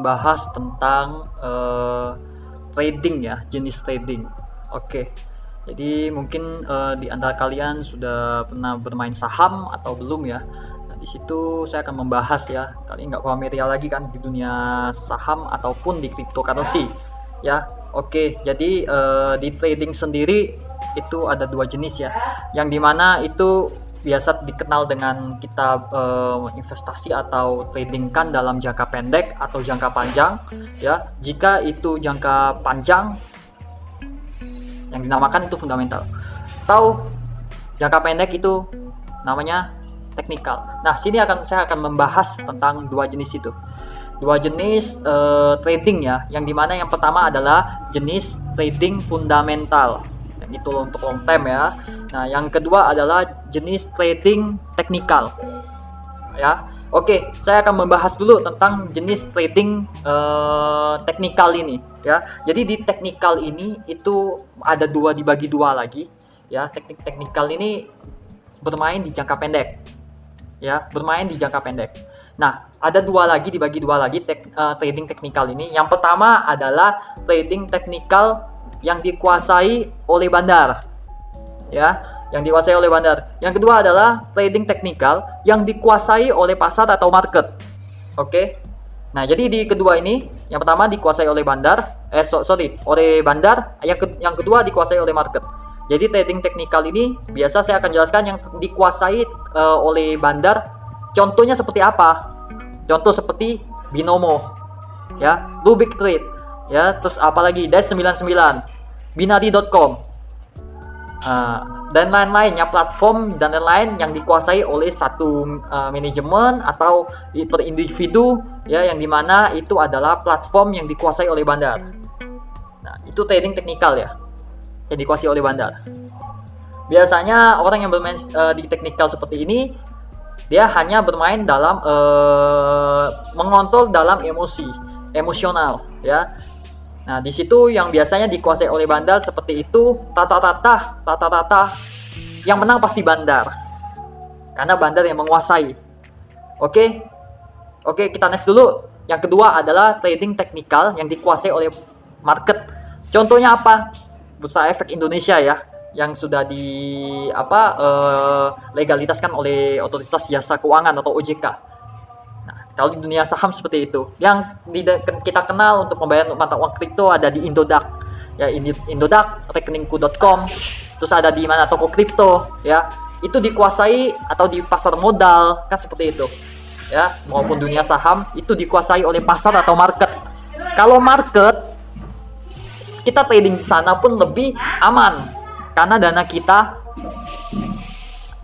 membahas tentang trading ya, jenis trading. Oke. Jadi mungkin di antara kalian sudah pernah bermain saham atau belum ya? Nah, di situ saya akan membahas ya. Kalian nggak familiar lagi kan di dunia saham ataupun di cryptocurrency ya. Oke. Jadi di trading sendiri itu ada dua jenis ya. Yang dimana itu biasa dikenal dengan kita investasi atau trading kan dalam jangka pendek atau jangka panjang ya. Jika itu jangka panjang yang dinamakan itu fundamental, atau jangka pendek itu namanya teknikal. Nah, saya akan membahas tentang dua jenis itu. Dua jenis trading ya, yang dimana yang pertama adalah jenis trading fundamental, yang itu untuk long term ya. Nah, yang kedua adalah jenis trading teknikal ya. Oke, saya akan membahas dulu tentang jenis trading teknikal ini ya. Jadi di teknikal ini itu ada dibagi dua lagi ya. Teknik teknikal ini bermain di jangka pendek ya, bermain di jangka pendek. Nah, ada dibagi dua lagi trading teknikal ini. Yang pertama adalah trading teknikal yang dikuasai oleh bandar ya, yang dikuasai oleh bandar. Yang kedua adalah trading teknikal yang dikuasai oleh pasar atau market. Oke. Nah, jadi di kedua ini, yang pertama dikuasai oleh bandar, oleh bandar, yang kedua dikuasai oleh market. Jadi trading teknikal ini biasa saya akan jelaskan yang dikuasai oleh bandar. Contohnya seperti apa? Contoh seperti Binomo ya, Rubik Trade ya, terus apalagi Dash99, Binary.com dan lain-lainnya, platform dan lain-lain yang dikuasai oleh satu manajemen atau per individu ya, yang dimana itu adalah platform yang dikuasai oleh bandar. Nah, itu trading teknikal ya, yang dikuasai oleh bandar. Biasanya orang yang bermain di teknikal seperti ini, dia hanya bermain dalam mengontrol dalam emosional ya. Nah, di situ yang biasanya dikuasai oleh bandar seperti itu, rata-rata yang menang pasti bandar, karena bandar yang menguasai. Oke, kita next dulu. Yang kedua adalah trading teknikal yang dikuasai oleh market. Contohnya apa? Bursa Efek Indonesia ya, yang sudah legalitaskan oleh Otoritas Jasa Keuangan atau OJK. Nah, kalau di dunia saham seperti itu. Yang kita kenal untuk pembayaran mata uang kripto ada di Indodax ya, Indodax, rekeningku.com. Terus ada di mana toko kripto ya, itu dikuasai atau di pasar modal kan seperti itu ya, maupun dunia saham itu dikuasai oleh pasar atau market. Kalau market, kita trading di sana pun lebih aman karena dana kita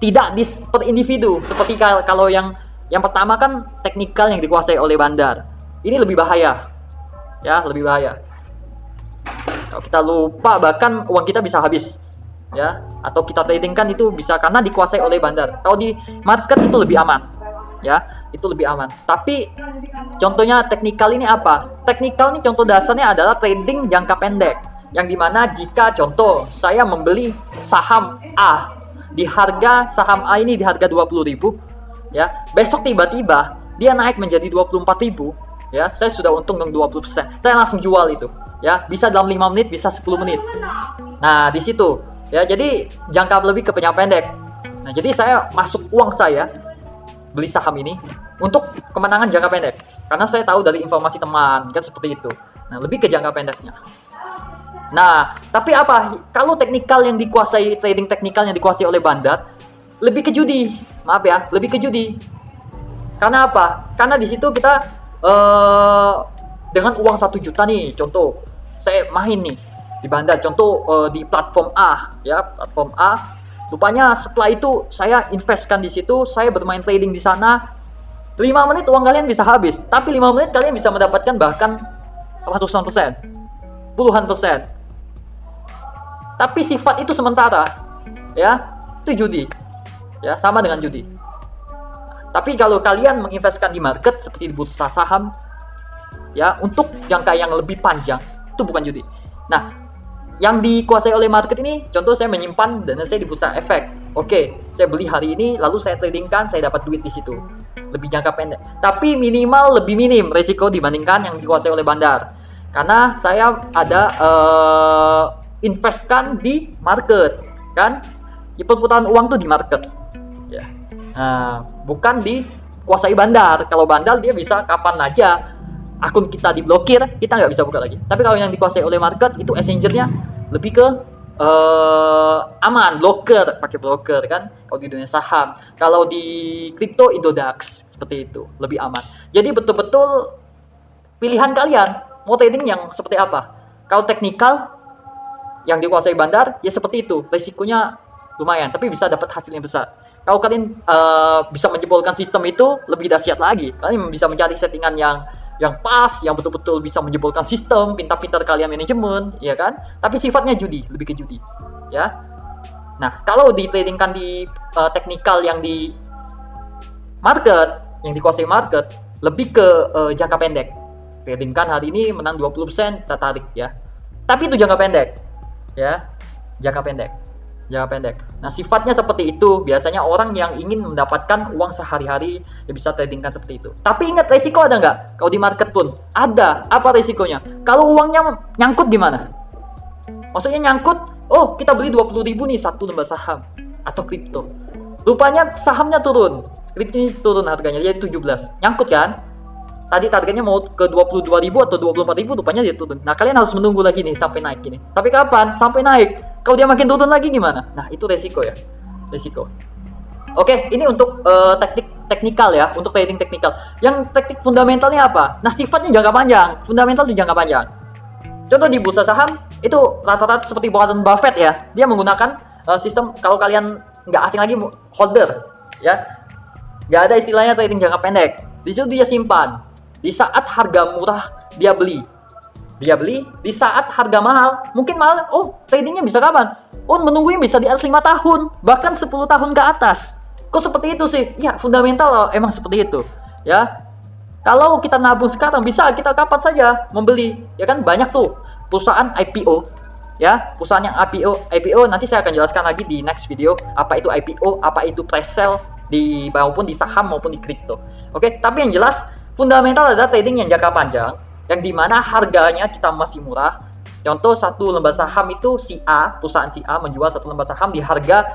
tidak per individu. Seperti kalau yang pertama kan teknikal yang dikuasai oleh bandar. Ini lebih bahaya. Ya, lebih bahaya. Kalau kita lupa, bahkan uang kita bisa habis. Ya, atau kita trading kan itu bisa karena dikuasai oleh bandar. Kalau di market itu lebih aman. Ya, itu lebih aman. Tapi contohnya teknikal ini apa? Teknikal ini contoh dasarnya adalah trading jangka pendek. Yang dimana jika contoh saya membeli saham A, di harga saham A ini di harga 20.000 ya, besok tiba-tiba dia naik menjadi 24.000 ya, saya sudah untung dengan 20%, saya langsung jual itu ya, bisa dalam 5 menit, bisa 10 menit. Nah, di situ ya, jadi jangka lebih ke jangka pendek. Nah, jadi saya masuk uang saya beli saham ini untuk kemenangan jangka pendek, karena saya tahu dari informasi teman kan seperti itu. Nah, lebih ke jangka pendeknya. Nah, tapi apa? Kalau teknikal yang dikuasai, trading teknikal yang dikuasai oleh bandar, lebih ke judi. Maaf ya, lebih ke judi. Karena apa? Karena di situ kita dengan uang 1 juta nih, contoh saya main nih di bandar, contoh di platform A ya, platform A. Rupanya setelah itu saya investkan di situ, saya bermain trading di sana. 5 menit uang kalian bisa habis, tapi 5 menit kalian bisa mendapatkan bahkan ratusan persen, puluhan persen. Tapi sifat itu sementara ya, itu judi ya, sama dengan judi. Tapi kalau kalian menginvestkan di market seperti di bursa saham ya, untuk jangka yang lebih panjang, itu bukan judi. Nah, yang dikuasai oleh market ini, contoh saya menyimpan dana saya di bursa efek Oke, saya beli hari ini, lalu saya tradingkan, saya dapat duit di situ. Lebih jangka pendek. Tapi minimal lebih minim resiko dibandingkan yang dikuasai oleh bandar. Karena saya ada investkan di market, kan? Di perputaran uang tuh di market. Ya. Nah, bukan dikuasai bandar. Kalau bandar dia bisa kapan aja akun kita diblokir, kita nggak bisa buka lagi. Tapi kalau yang dikuasai oleh market itu exchange-nya lebih ke aman, broker, pakai broker kan. Kalau di dunia saham, kalau di kripto Indodax seperti itu, lebih aman. Jadi betul-betul pilihan kalian mau trading yang seperti apa. Kalau teknikal yang dikuasai bandar ya seperti itu, risikonya lumayan, tapi bisa dapat hasilnya besar. Kalau kalian bisa menjebolkan sistem itu lebih dahsyat lagi. Kalian bisa mencari settingan yang pas, yang betul-betul bisa menjebolkan sistem, pintar-pintar kalian manajemen, ya kan? Tapi sifatnya judi, lebih ke judi, ya. Nah, kalau di tradingkan di teknikal yang di market, yang dikuasai market, lebih ke jangka pendek. Tradingkan hari ini menang 20%, kita tarik ya. Tapi itu jangka pendek, ya, jangka pendek. Jangka pendek. Nah, sifatnya seperti itu. Biasanya orang yang ingin mendapatkan uang sehari-hari ya bisa tradingkan seperti itu. Tapi ingat, resiko ada nggak? Kalau di market pun ada. Apa resikonya? Kalau uangnya nyangkut gimana? Maksudnya nyangkut, oh kita beli 20.000 nih satu lembar saham atau kripto. Rupanya sahamnya turun, kriptonya turun harganya jadi 17. Nyangkut kan? Tadi targetnya mau ke 22.000 atau 24.000, rupanya dia turun. Nah, kalian harus menunggu lagi nih sampai naik ini. Tapi kapan? Sampai naik. Kalau dia makin turun lagi gimana? Nah, itu resiko ya. Resiko. Oke, ini untuk teknik teknikal ya, untuk trading teknikal. Yang teknik fundamentalnya apa? Nah, sifatnya jangka panjang. Fundamental di jangka panjang. Contoh di bursa saham, itu rata-rata seperti Warren Buffett ya. Dia menggunakan sistem, kalau kalian nggak asing lagi, holder. Ya. Nggak ada istilahnya trading jangka pendek. Di situ dia simpan. Di saat harga murah dia beli. Dia beli di saat harga mahal. Mungkin mahal, oh tradingnya bisa kapan? Oh menunggunya bisa di atas 5 tahun, bahkan 10 tahun ke atas. Kok seperti itu sih? Ya fundamental emang seperti itu. Ya. Kalau kita nabung sekarang bisa kita kapan saja membeli. Ya kan banyak tuh perusahaan IPO. Ya, perusahaan yang IPO nanti saya akan jelaskan lagi di next video apa itu IPO, apa itu pre-sale di maupun di saham maupun di kripto. Oke, tapi yang jelas fundamental adalah trading yang jangka panjang, yang dimana harganya kita masih murah. Contoh satu lembar saham itu si A, perusahaan si A menjual satu lembar saham di harga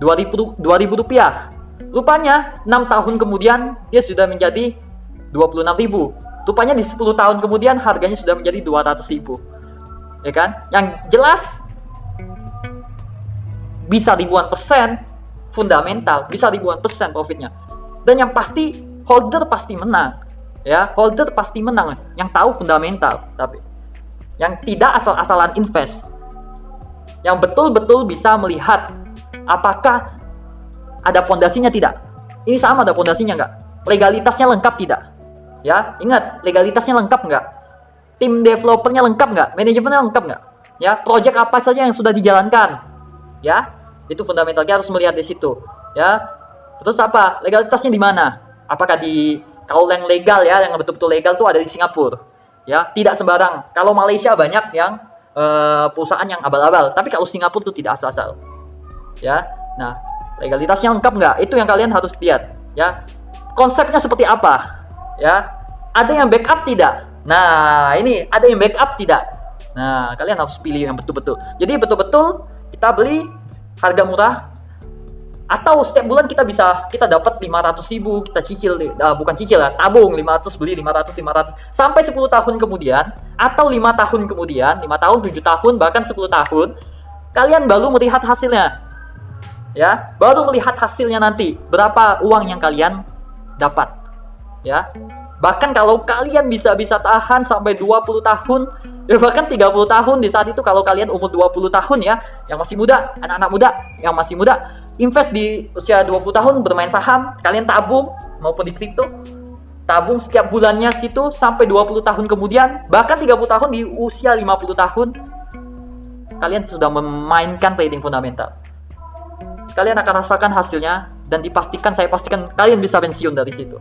2.000 rupiah. Rupanya 6 tahun kemudian dia sudah menjadi 26.000. Rupanya di 10 tahun kemudian harganya sudah menjadi 200.000. Ya kan? Yang jelas bisa ribuan persen fundamental, bisa ribuan persen profitnya. Dan yang pasti holder pasti menang, ya holder pasti menang, yang tahu fundamental, tapi yang tidak asal-asalan invest, yang betul-betul bisa melihat apakah ada pondasinya tidak. Ini saham ada pondasinya nggak? Legalitasnya lengkap tidak? Ya ingat, legalitasnya lengkap nggak? Tim developernya lengkap nggak? Manajemennya lengkap nggak? Ya project apa saja yang sudah dijalankan? Ya itu fundamentalnya harus melihat di situ. Ya terus apa? Legalitasnya di mana? Apakah di, kalau yang legal ya, yang betul-betul legal tuh ada di Singapura, ya tidak sembarang. Kalau Malaysia banyak yang perusahaan yang abal-abal, tapi kalau Singapura tuh tidak asal-asal, ya. Nah, legalitasnya lengkap nggak? Itu yang kalian harus lihat, ya. Konsepnya seperti apa, ya? Ada yang backup tidak? Nah, ini ada yang backup tidak? Nah, kalian harus pilih yang betul-betul. Jadi betul-betul kita beli harga murah. Atau setiap bulan kita dapat 500.000, kita cicil, bukan cicil ya, tabung 500, beli 500 sampai 10 tahun kemudian atau 5 tahun kemudian, 5 tahun, 7 tahun, bahkan 10 tahun kalian baru melihat hasilnya. Ya, baru melihat hasilnya nanti berapa uang yang kalian dapat. Ya. Bahkan kalau kalian bisa tahan sampai 20 tahun, ya bahkan 30 tahun di saat itu kalau kalian umur 20 tahun ya, yang masih muda, anak-anak muda yang masih muda, invest di usia 20 tahun bermain saham, kalian tabung maupun di kripto. Tabung setiap bulannya situ sampai 20 tahun kemudian, bahkan 30 tahun di usia 50 tahun kalian sudah memainkan trading fundamental. Kalian akan rasakan hasilnya dan saya pastikan kalian bisa pensiun dari situ.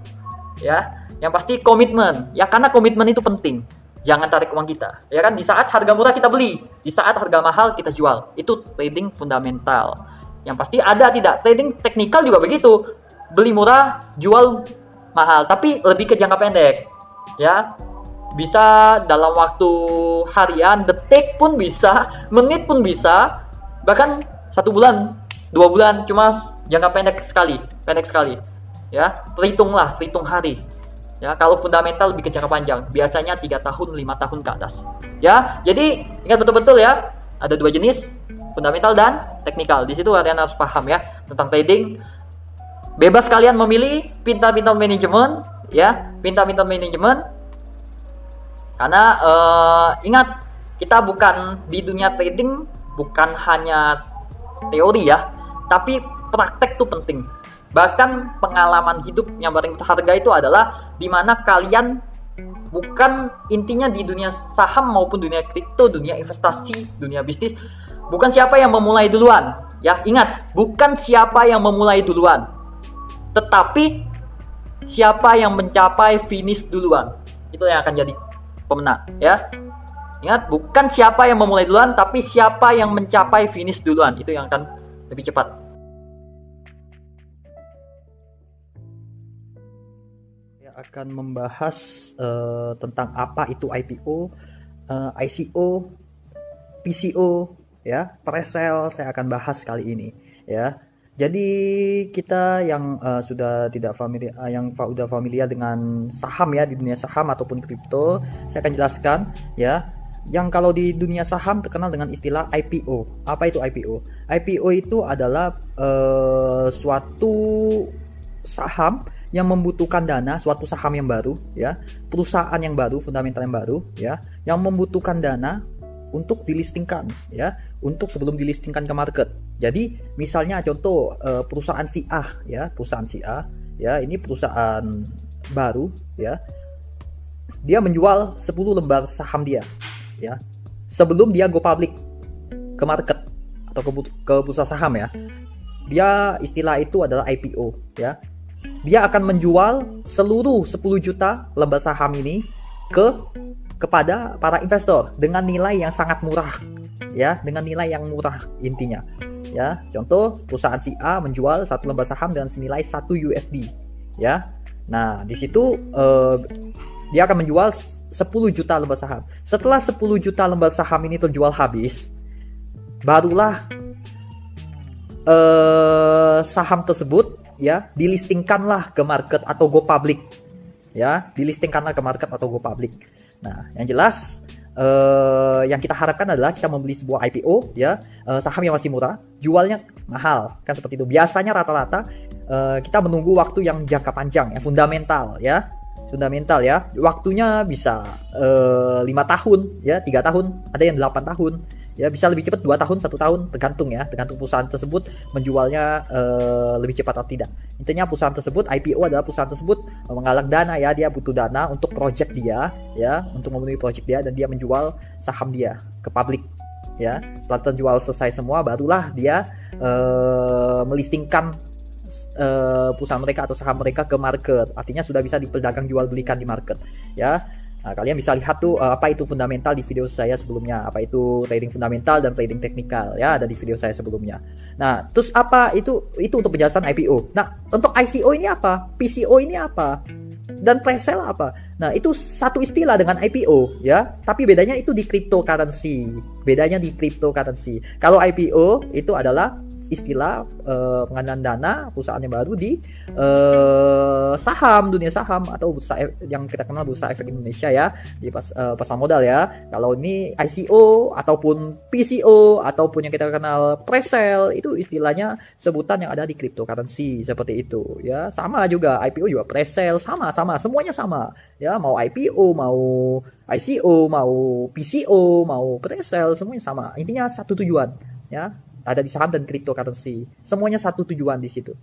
Ya. Yang pasti komitmen, ya karena komitmen itu penting. Jangan tarik uang kita, ya kan? Di saat harga murah kita beli, di saat harga mahal kita jual. Itu trading fundamental. Yang pasti ada tidak. Trading teknikal juga begitu. Beli murah, jual mahal, tapi lebih ke jangka pendek. Ya. Bisa dalam waktu harian, detik pun bisa, menit pun bisa, bahkan 1 bulan, 2 bulan, cuma jangka pendek sekali. Ya, perhitung hari. Ya, kalau fundamental lebih ke jangka panjang, biasanya 3 tahun, 5 tahun ke atas. Ya, jadi ingat betul-betul ya, ada 2 jenis, fundamental dan teknikal. Di situ kalian harus paham ya tentang trading. Bebas kalian memilih, pintar-pintar manajemen, ya, pintar-pintar manajemen. Karena ingat, kita bukan di dunia trading bukan hanya teori ya, tapi praktek tuh penting. Bahkan pengalaman hidup yang paling berharga itu adalah dimana kalian bukan intinya di dunia saham maupun dunia kripto, dunia investasi, dunia bisnis, bukan siapa yang memulai duluan. Ya, ingat, bukan siapa yang memulai duluan, tetapi siapa yang mencapai finish duluan. Itu yang akan jadi pemenang, ya. Ingat, bukan siapa yang memulai duluan, tapi siapa yang mencapai finish duluan. Itu yang akan lebih cepat. Akan membahas tentang apa itu IPO, ICO, PCO, ya, pre-sale. Saya akan bahas kali ini, ya. Jadi kita yang sudah familiar dengan saham ya, di dunia saham ataupun kripto, saya akan jelaskan ya. Yang kalau di dunia saham terkenal dengan istilah IPO. Apa itu IPO? IPO itu adalah suatu saham yang membutuhkan dana, suatu saham yang baru ya, perusahaan yang baru, fundamental yang baru ya, yang membutuhkan dana untuk dilistingkan ya, untuk sebelum dilistingkan ke market. Jadi misalnya contoh perusahaan si A ya, ini perusahaan baru ya, dia menjual 10 lembar saham dia ya, sebelum dia go public ke market atau ke bursa saham ya. Dia istilah itu adalah IPO ya. Dia akan menjual seluruh 10 juta lembar saham ini kepada para investor dengan nilai yang sangat murah ya, dengan nilai yang murah intinya ya. Contoh perusahaan si A menjual 1 lembar saham dengan senilai 1 USD ya. Nah, di situ dia akan menjual 10 juta lembar saham. Setelah 10 juta lembar saham ini terjual habis, barulah saham tersebut ya dilistingkanlah ke market atau go public ya, dilistingkanlah ke market atau go public. Nah, yang jelas yang kita harapkan adalah kita membeli sebuah IPO ya, saham yang masih murah, jualnya mahal kan, seperti itu. Biasanya rata-rata kita menunggu waktu yang jangka panjang, yang fundamental ya, waktunya bisa 5 tahun ya, 3 tahun, ada yang 8 tahun ya, bisa lebih cepat 2 tahun, 1 tahun, tergantung perusahaan tersebut menjualnya lebih cepat atau tidak. Intinya perusahaan tersebut, IPO adalah perusahaan tersebut menggalang dana ya, dia butuh dana untuk project dia ya, untuk memenuhi project dia, dan dia menjual saham dia ke publik ya. Setelah terjual selesai semua, barulah dia melistingkan perusahaan mereka atau saham mereka ke market. Artinya sudah bisa diperdagang jual belikan di market ya. Nah, kalian bisa lihat tuh apa itu fundamental di video saya sebelumnya, apa itu trading fundamental dan trading teknikal ya, ada di video saya sebelumnya. Nah, terus apa itu untuk penjelasan IPO. Nah, untuk ICO ini apa? PCO ini apa? Dan pre-sale apa? Nah, itu satu istilah dengan IPO ya, tapi bedanya itu di cryptocurrency. Kalau IPO itu adalah istilah pengadaan dana perusahaan yang baru di saham, dunia saham atau bursa yang kita kenal Bursa Efek Indonesia ya, di pasar modal ya. Kalau ini ICO ataupun PCO ataupun yang kita kenal pre-sale, itu istilahnya sebutan yang ada di cryptocurrency seperti itu ya. Sama juga IPO juga pre-sale, sama semuanya sama ya, mau IPO, mau ICO, mau PCO, mau pre-sale, semuanya sama. Intinya satu tujuan ya. Ada di saham dan cryptocurrency, semuanya satu tujuan di situ.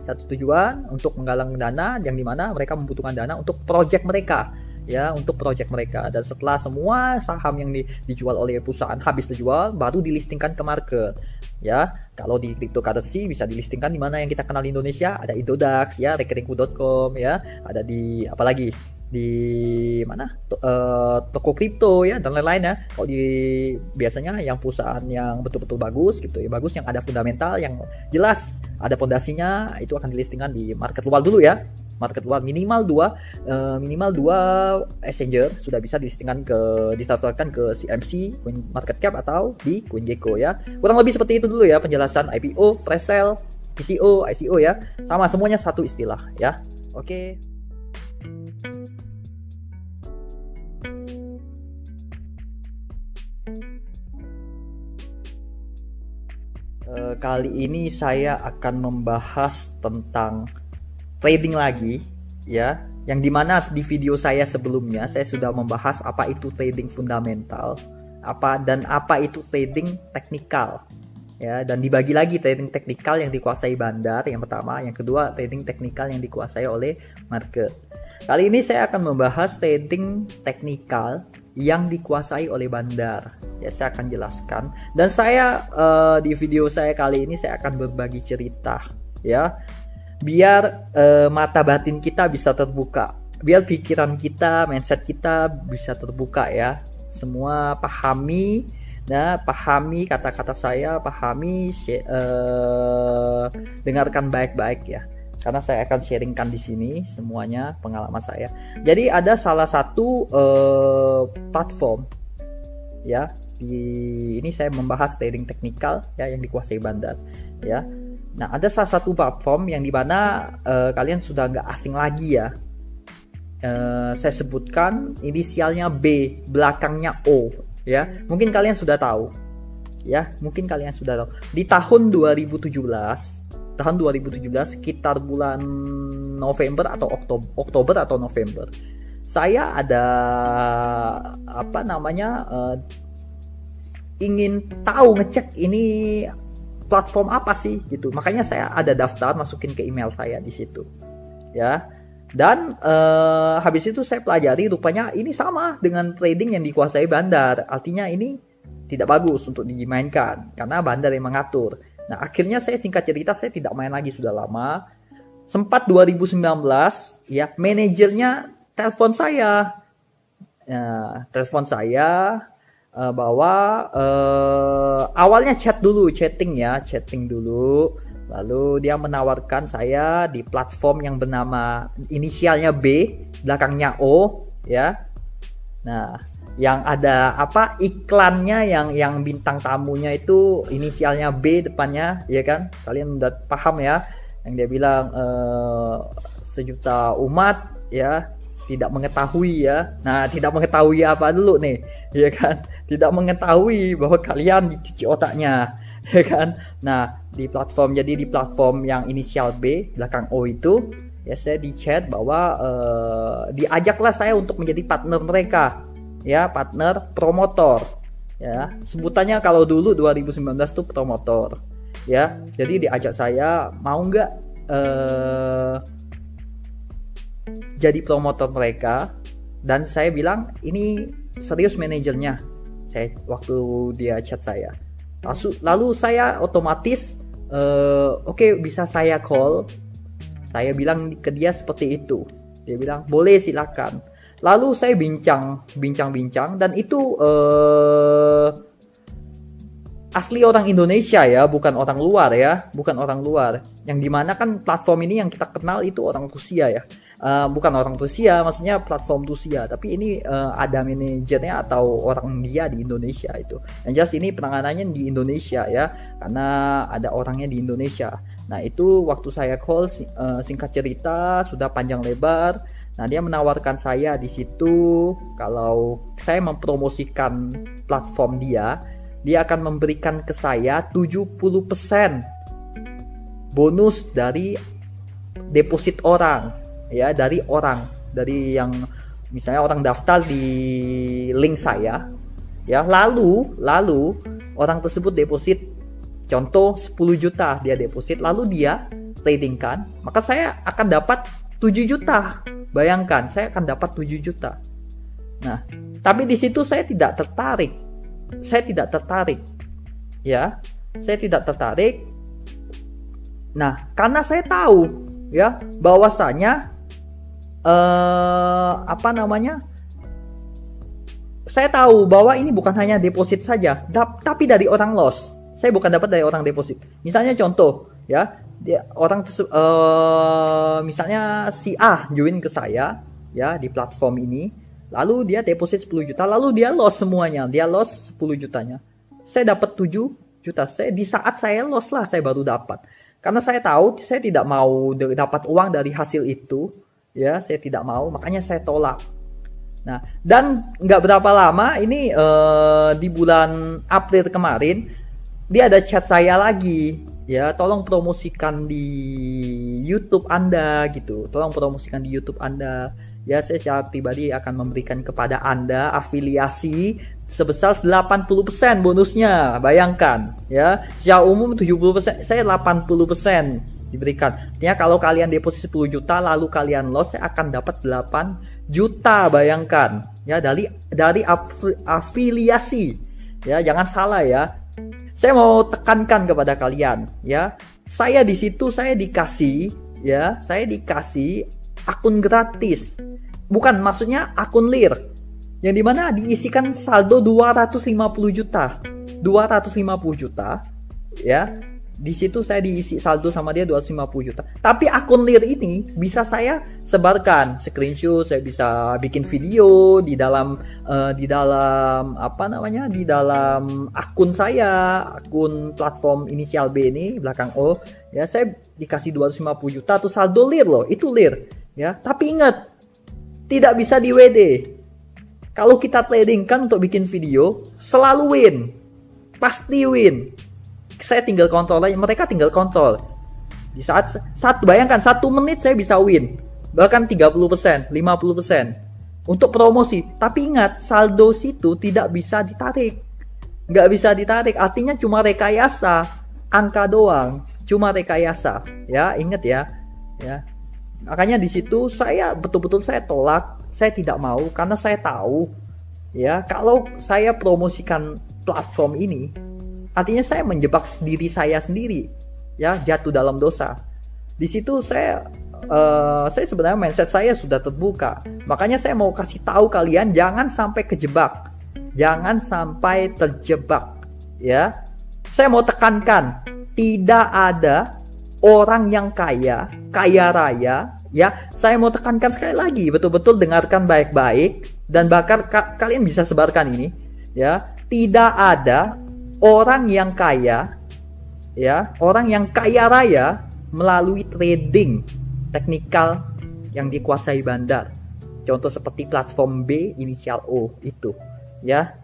Satu tujuan untuk menggalang dana, yang dimana mereka membutuhkan dana untuk project mereka ya, untuk project mereka. Dan setelah semua saham yang dijual oleh perusahaan habis terjual, baru dilistingkan ke market ya. Kalau di cryptocurrency bisa dilistingkan di mana yang kita kenal di Indonesia, ada Indodax ya, rekeningku.com ya, ada di apalagi di mana toko kripto ya dan lain-lain ya. Kalau di biasanya yang perusahaan yang betul-betul bagus gitu ya, bagus yang ada fundamental yang jelas ada fondasinya, itu akan dilistingkan di market luar dulu ya. Market luar minimal dua exchanger sudah bisa dilistingkan didaftarkan ke CMC, Coin Market Cap atau di CoinGecko ya. Kurang lebih seperti itu dulu ya penjelasan IPO, pre-sale, PCO, ICO ya. Sama semuanya satu istilah ya. Oke. Kali ini saya akan membahas tentang trading lagi ya, yang dimana di video saya sebelumnya saya sudah membahas apa itu trading fundamental, apa itu trading teknikal ya, dan dibagi lagi trading teknikal yang dikuasai bandar yang pertama, yang kedua trading teknikal yang dikuasai oleh market. Kali ini saya akan membahas trading teknikal yang dikuasai oleh bandar ya, saya akan jelaskan, dan saya di video saya kali ini saya akan berbagi cerita ya, biar mata batin kita bisa terbuka, biar pikiran kita, mindset kita bisa terbuka ya. Semua pahami kata-kata saya, dengarkan baik-baik ya, karena saya akan sharingkan di sini semuanya pengalaman saya. Jadi ada salah satu platform ya, ini saya membahas trading teknikal ya yang dikuasai bandar ya. Nah, ada salah satu platform yang dimana kalian sudah nggak asing lagi ya. Saya sebutkan inisialnya B, belakangnya O ya. Mungkin kalian sudah tahu ya, Di tahun 2017 sekitar bulan November atau Oktober atau November, saya ada ingin tahu, ngecek ini platform apa sih gitu. Makanya saya ada daftar, masukin ke email saya di situ ya. Dan habis itu saya pelajari, rupanya ini sama dengan trading yang dikuasai bandar. Artinya ini tidak bagus untuk dimainkan karena bandar yang mengatur. Nah, akhirnya singkat cerita saya tidak main lagi sudah lama. Sempat 2019 ya, manajernya telepon saya. Bahwa awalnya chatting dulu, lalu dia menawarkan saya di platform yang bernama inisialnya B, belakangnya O ya. Nah, yang ada iklannya, yang bintang tamunya itu inisialnya B depannya ya kan, kalian udah paham ya, yang dia bilang 1 juta umat ya tidak mengetahui ya. Nah, tidak mengetahui apa dulu nih ya kan, tidak mengetahui bahwa kalian dicuci otaknya ya kan. Nah, di platform yang inisial B belakang O itu ya, saya di chat bahwa diajaklah saya untuk menjadi partner mereka ya, partner promotor ya, sebutannya kalau dulu 2019 itu promotor ya. Jadi diajak saya mau nggak jadi promotor mereka, dan saya bilang ini serius manajernya. Waktu dia chat saya, lalu saya otomatis oke, bisa saya call. Saya bilang ke dia seperti itu. Dia bilang boleh, silakan. Lalu saya bincang, dan itu asli orang Indonesia ya, bukan orang luar. Yang dimana kan platform ini yang kita kenal itu orang Rusia ya. Bukan orang Rusia, maksudnya platform Rusia, tapi ini ada manajernya atau orang dia di Indonesia itu. Yang jelas ini penanganannya di Indonesia ya, karena ada orangnya di Indonesia. Nah, itu waktu saya call, singkat cerita sudah panjang lebar. Nah, dia menawarkan saya di situ kalau saya mempromosikan platform dia akan memberikan ke saya 70% bonus dari deposit orang ya, dari yang misalnya orang daftar di link saya ya, lalu orang tersebut deposit, contoh 10 juta dia deposit, lalu dia tradingkan, maka saya akan dapat 7 juta. Bayangkan, saya akan dapat 7 juta. Nah, tapi di situ saya tidak tertarik ya, saya tidak tertarik. Nah, karena saya tahu ya bahwasanya apa namanya, saya tahu bahwa ini bukan hanya deposit saja, tapi dari orang loss. Saya bukan dapat dari orang deposit. Misalnya contoh, ya, misalnya si A join ke saya, ya, di platform ini, lalu dia deposit 10 juta, lalu dia loss semuanya, dia loss 10 jutanya. Saya dapat 7 juta. Di saat saya loss lah, saya baru dapat. Karena saya tahu saya tidak mau dapat uang dari hasil itu, ya, saya tidak mau, makanya saya tolak. Nah, dan nggak berapa lama ini di bulan April kemarin dia ada chat saya lagi, ya, tolong promosikan di YouTube Anda gitu, tolong promosikan di YouTube Anda, ya, saya secara pribadi akan memberikan kepada Anda afiliasi sebesar 80% bonusnya, bayangkan, ya, secara umum 70%, saya 80% diberikan. Artinya kalau kalian deposit 10 juta lalu kalian loss, saya akan dapat 8 juta, bayangkan, ya, dari afiliasi, ya, jangan salah ya. Saya mau tekankan kepada kalian, ya, saya di situ saya dikasih akun gratis, bukan, maksudnya akun lir, yang dimana diisikan saldo 250 juta, ya. Di situ saya diisi saldo sama dia 250 juta. Tapi akun lir ini bisa saya sebarkan screenshot, saya bisa bikin video di dalam apa namanya, di dalam akun saya, akun platform inisial B ini belakang O, ya, saya dikasih 250 juta tuh saldo lir loh, itu lir, ya. Tapi ingat, tidak bisa di WD. Kalau kita trading kan untuk bikin video selalu win. Pasti win. Saya tinggal kontrol aja, mereka tinggal kontrol. Di saat bayangkan 1 menit saya bisa win, bahkan 30%, 50% untuk promosi. Tapi ingat, saldo situ tidak bisa ditarik, nggak bisa ditarik. Artinya cuma rekayasa, angka doang, cuma rekayasa. Ya, ingat ya. Makanya di situ saya betul-betul saya tolak, saya tidak mau, karena saya tahu, ya, kalau saya promosikan platform ini, artinya saya menjebak diri saya sendiri, ya, jatuh dalam dosa. Di situ saya sebenarnya mindset saya sudah terbuka. Makanya saya mau kasih tahu kalian jangan sampai kejebak, jangan sampai terjebak, ya. Saya mau tekankan, tidak ada orang yang kaya raya, ya. Saya mau tekankan sekali lagi, betul-betul dengarkan baik-baik dan bahkan kalian bisa sebarkan ini, ya. Tidak ada orang yang kaya, ya, orang yang kaya raya melalui trading teknikal yang dikuasai bandar. Contoh seperti platform B inisial O itu, ya.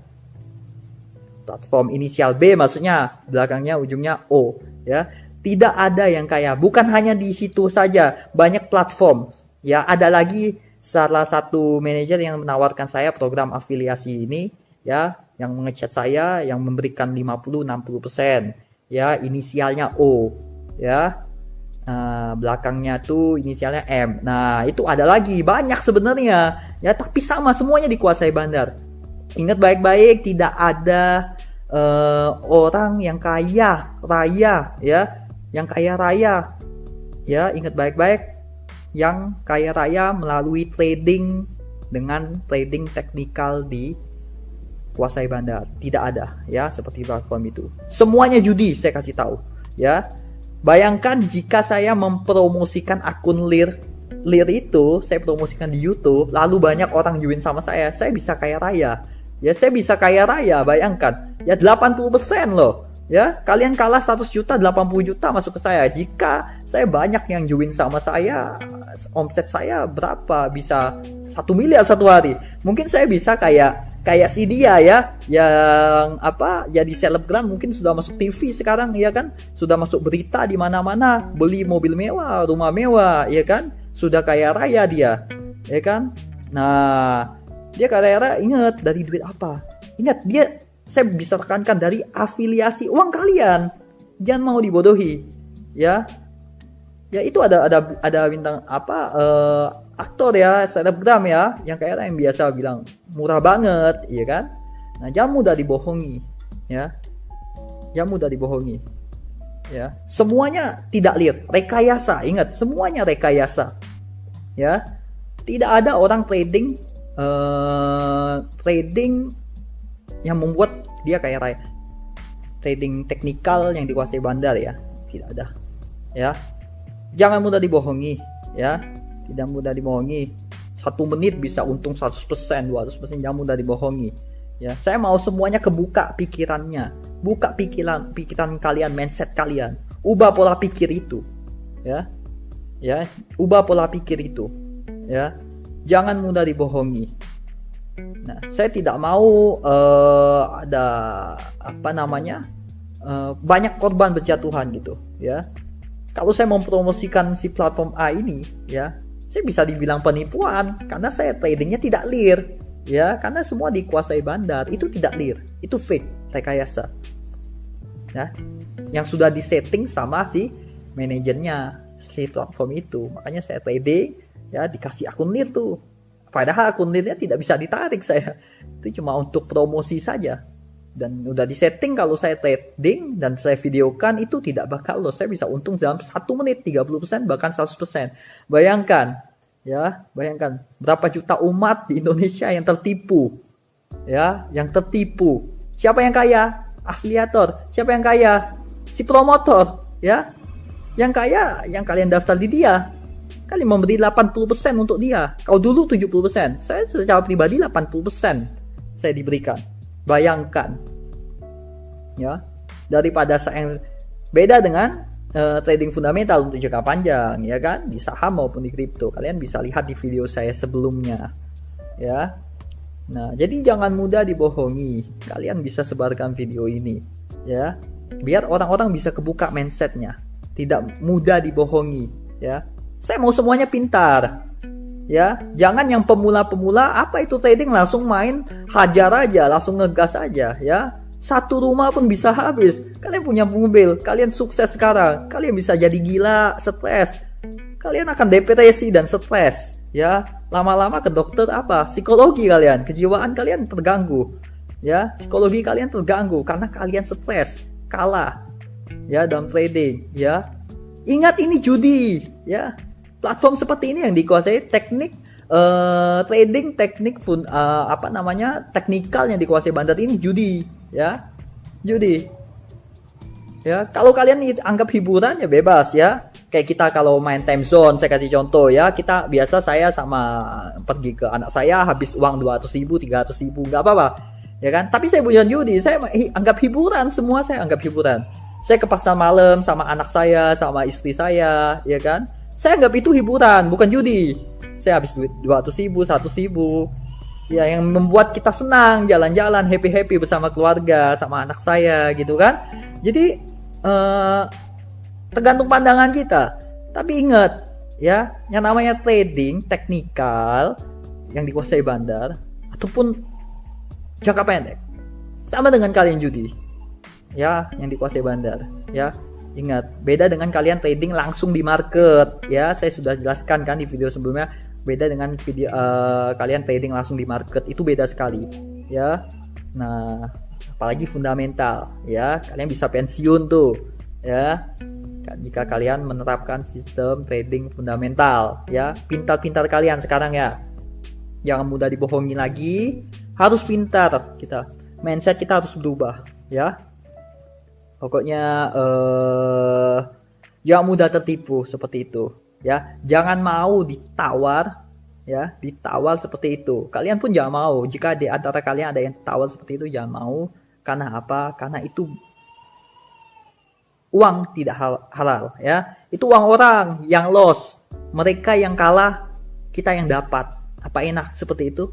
Platform inisial B maksudnya belakangnya ujungnya O, ya. Tidak ada yang kaya, bukan hanya di situ saja, banyak platform, ya. Ada lagi salah satu manajer yang menawarkan saya program afiliasi ini, ya, yang mengechat saya, yang memberikan 50-60%, ya, inisialnya O, ya, belakangnya tuh inisialnya M. Nah, itu ada lagi, banyak sebenarnya, ya, tapi sama, semuanya dikuasai bandar. Ingat baik-baik, tidak ada orang yang kaya raya, ya, yang kaya raya, ya, ingat baik-baik, yang kaya raya melalui trading dengan trading teknikal di kuasai bandar, tidak ada, ya, seperti platform itu. Semuanya judi, saya kasih tahu, ya. Bayangkan jika saya mempromosikan akun lir itu, saya promosikan di YouTube, lalu banyak orang join sama saya bisa kaya raya, ya, saya bisa kaya raya, bayangkan, ya, 80% loh, ya. Kalian kalah 100 juta, 80 juta masuk ke saya. Jika saya banyak yang join sama saya, omset saya berapa, bisa 1 miliar satu hari. Mungkin saya bisa kayak si dia, ya, yang apa, jadi selebgram, mungkin sudah masuk TV sekarang, ya kan, sudah masuk berita di mana-mana, beli mobil mewah, rumah mewah, ya kan, sudah kaya raya dia, ya kan. Nah, dia kaya raya, ingat dari duit apa? Ingat, saya bisa tekankan dari afiliasi uang kalian, jangan mau dibodohi, ya. Ya, itu ada bintang apa, aktor, ya, selebgram, ya, yang kayak yang biasa bilang murah banget, iya kan. Nah, jangan mudah dibohongi, ya, jangan mudah dibohongi, ya. Semuanya tidak liar, rekayasa, ingat, semuanya rekayasa, ya. Tidak ada orang trading yang membuat dia kaya raya. Trading teknikal yang dikuasai bandar ya, tidak ada. Ya, jangan mudah dibohongi. Ya, tidak mudah dibohongi. 1 menit bisa untung 100%, 200%, jangan mudah dibohongi. Ya, saya mau semuanya kebuka pikirannya, buka pikiran kalian, mindset kalian, ubah pola pikir itu. Ya, ubah pola pikir itu. Ya, jangan mudah dibohongi. Nah, saya tidak mau ada banyak korban berjatuhan gitu. Ya, kalau saya mempromosikan si platform A ini, ya, saya bisa dibilang penipuan karena saya tradingnya tidak clear. Ya, karena semua dikuasai bandar, itu tidak clear, itu fake, rekayasa. Ya, yang sudah disetting sama si manajernya si platform itu. Makanya saya trading, ya, dikasih akun clear tuh. Padahal akun clearnya tidak bisa ditarik saya. Itu cuma untuk promosi saja. Dan udah disetting kalau saya trading dan saya videokan itu tidak bakal loss. Saya bisa untung dalam 1 menit 30% bahkan 100%. Bayangkan. Ya, bayangkan berapa juta umat di Indonesia yang tertipu. Ya, yang tertipu. Siapa yang kaya? Afiliator. Siapa yang kaya? Si promotor, ya. Yang kaya yang kalian daftar di dia. Kalian memberi 80% untuk dia. Kalau dulu 70%. Saya secara pribadi 80% saya diberikan. Bayangkan. Ya, daripada saya beda dengan trading fundamental untuk jangka panjang, ya kan, di saham maupun di kripto. Kalian bisa lihat di video saya sebelumnya, ya. Nah, jadi jangan mudah dibohongi. Kalian bisa sebarkan video ini, ya, biar orang-orang bisa kebuka mindsetnya, tidak mudah dibohongi, ya. Saya mau semuanya pintar, ya. Jangan yang pemula-pemula apa itu trading langsung main hajar aja, langsung ngegas aja, ya. 1 rumah pun bisa habis. Kalian punya mobil, kalian sukses sekarang, kalian bisa jadi gila, stres. Kalian akan depresi dan stres, ya. Lama-lama ke dokter apa? Psikologi kalian, kejiwaan kalian terganggu. Ya, psikologi kalian terganggu karena kalian stres, kalah. Ya, dalam trading, ya. Ingat ini judi, ya. Platform seperti ini yang dikuasai teknik trading, teknik teknikal yang dikuasai bandar ini judi, ya, judi, ya. Kalau kalian anggap hiburan ya bebas, ya. Kayak kita kalau main time zone, saya kasih contoh, ya. Kita biasa saya sama pergi ke anak saya habis uang 200.000, 300.000, nggak apa-apa, ya kan. Tapi saya punya judi, saya anggap hiburan, semua saya anggap hiburan. Saya ke pasar malam sama anak saya, sama istri saya, ya kan. Saya anggap itu hiburan, bukan judi. Saya habis duit 200.000, 100.000. Ya, yang membuat kita senang, jalan-jalan, happy-happy bersama keluarga, sama anak saya, gitu kan. Jadi, tergantung pandangan kita. Tapi ingat, ya, yang namanya trading, teknikal, yang dikuasai bandar, ataupun jangka pendek. Sama dengan kalian judi. Ya, yang dikuasai bandar. Ya, ingat, beda dengan kalian trading langsung di market. Ya, saya sudah jelaskan kan di video sebelumnya. Beda dengan video kalian trading langsung di market, itu beda sekali, ya. Nah, apalagi fundamental, ya, kalian bisa pensiun tuh, ya, jika kalian menerapkan sistem trading fundamental, ya. Pintar-pintar kalian sekarang, ya, jangan mudah dibohongi lagi, harus pintar kita, mindset kita harus berubah, ya. Pokoknya jangan mudah tertipu seperti itu. Ya, jangan mau ditawar, ya, ditawar seperti itu. Kalian pun jangan mau. Jika di antara kalian ada yang tawar seperti itu, jangan mau. Karena apa? Karena itu uang tidak halal, ya. Itu uang orang yang loss. Mereka yang kalah, kita yang dapat. Apa enak seperti itu?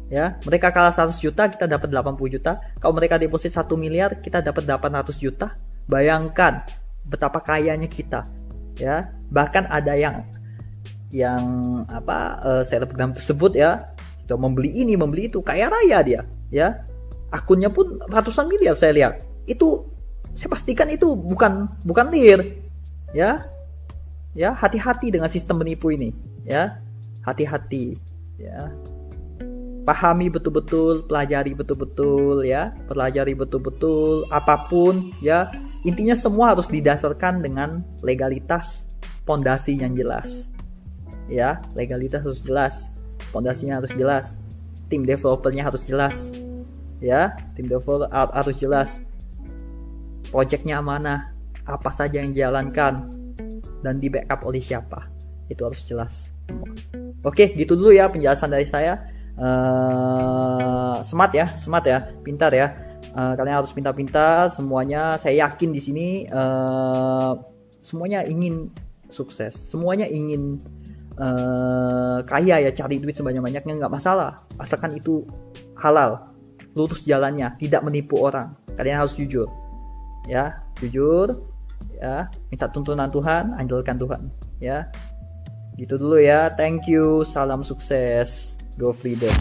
Ya, mereka kalah 100 juta, kita dapat 80 juta. Kalau mereka deposit 1 miliar, kita dapat 800 juta. Bayangkan betapa kayanya kita. Ya, bahkan ada yang selebgram tersebut, ya, sudah membeli ini, membeli itu, kaya raya dia, ya. Akunnya pun ratusan miliar saya lihat. Itu saya pastikan itu bukan clear, ya. Ya, hati-hati dengan sistem penipu ini, ya. Hati-hati, ya. Pahami betul-betul, pelajari betul-betul, ya. Pelajari betul-betul apapun, ya. Intinya semua harus didasarkan dengan legalitas, pondasi yang jelas. ya, legalitas harus jelas, fondasinya harus jelas, tim developernya harus jelas, ya, tim developer harus jelas, projectnya mana, apa saja yang dijalankan, dan di backup oleh siapa, itu harus jelas. Oke, gitu dulu ya penjelasan dari saya. Smart ya, pintar ya. Kalian harus pintar-pintar semuanya. Saya yakin di sini semuanya ingin sukses, semuanya ingin kaya ya, cari duit sebanyak-banyaknya, nggak masalah, asalkan itu halal, lurus jalannya, tidak menipu orang. Kalian harus jujur ya, minta tuntunan Tuhan, andalkan Tuhan ya. Gitu dulu ya, thank you, salam sukses, go freedom.